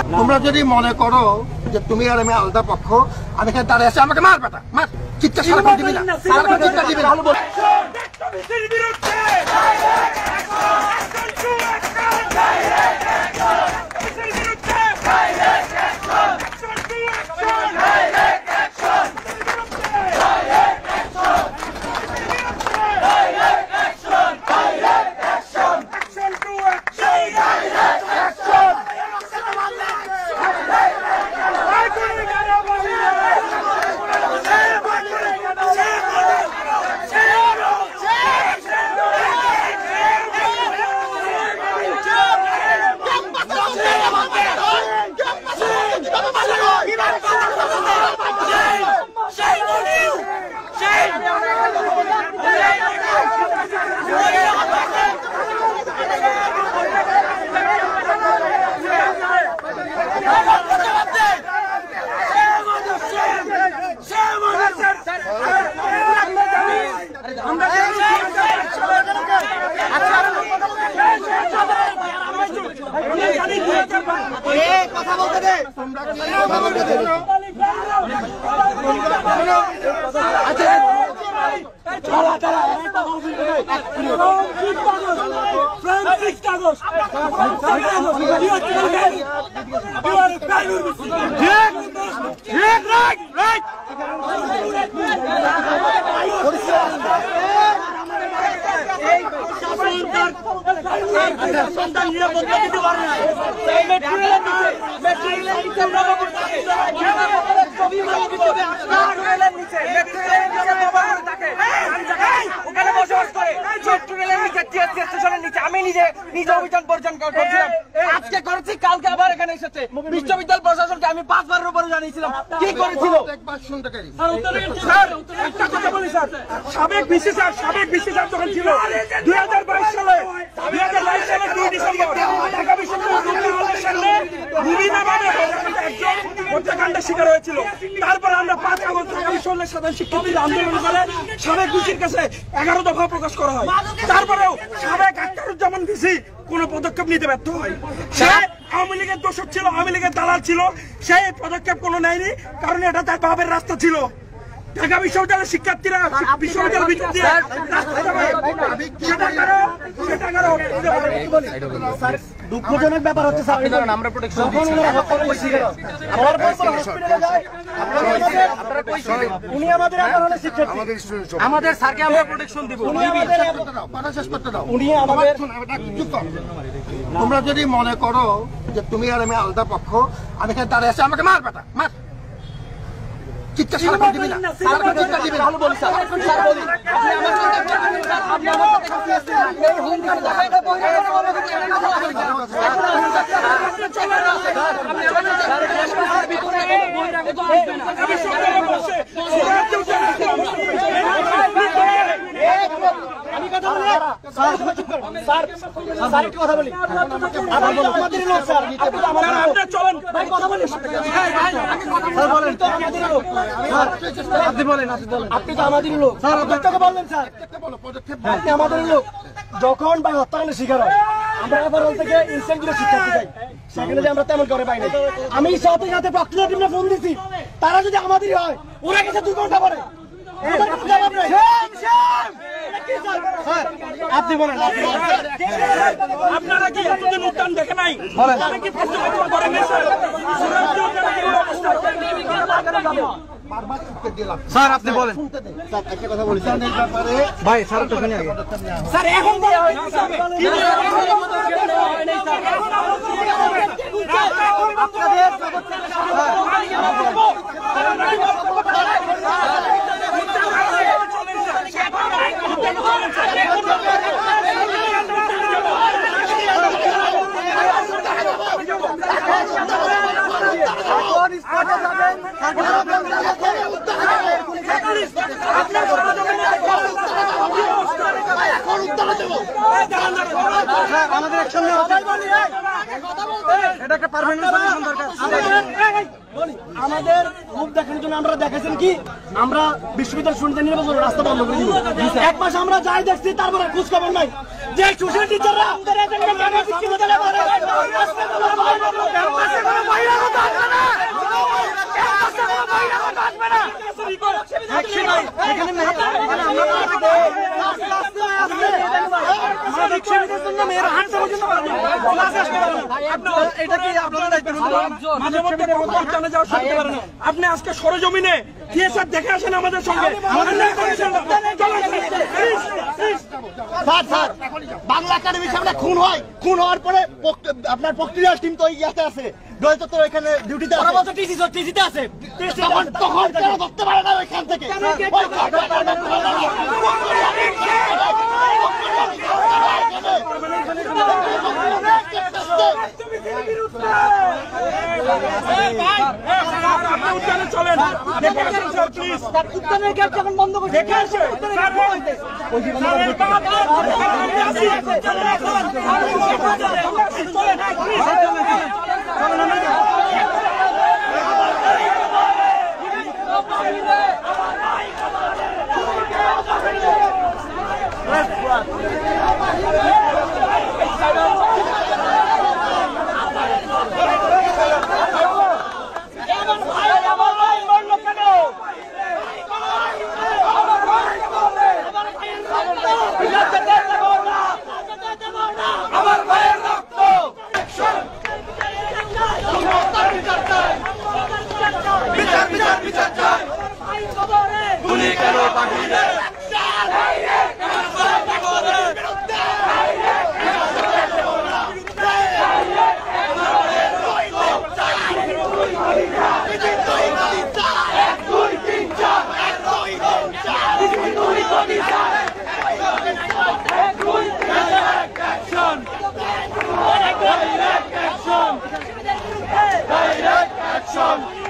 তোমরা যদি মনে করো যে তুমি আর আমি আলাদা পক্ষ, আমি এখানে দাঁড়িয়ে আছি, আমাকে মার বেটা মার, চিৎকার সারা দিবি না, চিৎকার দিবি না। কথা বলতে দে, সন্তান নিরাপত্তা দিতে পারে না। আমি নিজে অভিযান পরিচালনা করছিলাম, আজকে করেছি, কালকে আবার এখানে এসেছে। বিশ্ববিদ্যালয় প্রশাসনকে আমি 5 বারের উপরে জানিয়েছিলাম কি করেছিল। একটা কথা বলি স্যার, সাবেক বিসি স্যার যখন ছিল 2022 সালে 2 ডিসেম্বর ঢাকা বিশ্ববিদ্যালয়ের সামনে রুবিনাভাবে একজন হত্যাকাণ্ডের শিকার হয়েছিল। তারপরে আমরা 5 আগস্ট ঢাকা বিশ্ববিদ্যালয়ের সাধারণ শিক্ষার্থীরা আন্দোলন করে সাবেক বিসির কাছে 11 দফা প্রকাশ করা হয়। তারপরেও সাবেক আখতারুজ্জামান বিসি কোন পদক্ষেপ নিতে ব্যর্থ হয়। সে আওয়ামী লীগের দোষক ছিল, আওয়ামী লীগের দালাল ছিল, সে পদক্ষেপ কোনো নেয়নি, কারণ এটা তার বাপের রাস্তা ছিল। ঢাকা বিশ্ববিদ্যালয়ের শিক্ষার্থীরা বিশ্ববিদ্যালয়ের ভিতর দিয়ে দুঃখজনক ব্যাপার হচ্ছে আমরা উনি আমাদের আমাদের স্যারকে আমরা প্রোটেকশন দিব। উনি আমাদের, তোমরা যদি মনে করো যে তুমি আর আমি আলাদা পক্ষ, আমি এখানে দাঁড়িয়ে আছি, আমাকে মার বেটা মার, চিৎকার সারা দিবি না, চিৎকার দিবি না। বলি স্যার, বলি আপনি কথা বলি, আমাদের লোক স্যার, চলেন কথা বলি, আপনি বলেন, আপনি তো আমাদের লোক স্যার, আপনাকে বললেন স্যার, আপনি আমাদের লোক। যখন ভাই হত্যাকাণ্ডের শিকার হয়, আমরা এবার থেকে ইনসেন্টিভে শিক্ষার্থী চাই, সেখানে যে আমরা তেমন করে পাই না। আমি সাথে সাথে বক্তৃতা টিমে ফোন দিচ্ছি, তারা যদি আমাদেরই হয়, ওরা গেছে 2 ঘন্টা পরে। আপনি বলেন, আপনারা কি এতদিন উত্থান দেখে নাই? স্যার আপনি বলেন, একটা কথা বলি ভাই, স্যার তো শুনে আগে স্যার, এখন আমাদের একটা পার্মানেন্ট সলিউশন দরকার। আমাদের মুখ দেখানোর জন্য আমরা দেখাইছেন কি আমরা বিশ্ববিদ্যালয় শুনতে নির্বাচন রাস্তা বন্ধ করে দিব। এক মাস আমরা যাই দেখছি, তারপরে খোঁজ খবর নাই যে সোশ্যাল টিচাররা আমাদের আপনি আজকে সরজমিনে টিএসআর দেখে আসেন আমাদের সঙ্গে। বাংলা একাডেমির সামনে খুন হয়, খুন হওয়ার পরে আপনার প্রক্রিয়া টিম তো ইয়াতে আছে, ডয়েল তো এখানে ডিউটিতে আছে, টিসিতে আছে, তখন কেন ধরতে পারে না ওইখান থেকে? চলেন বন্ধ করে দেখে আসে। Direct action!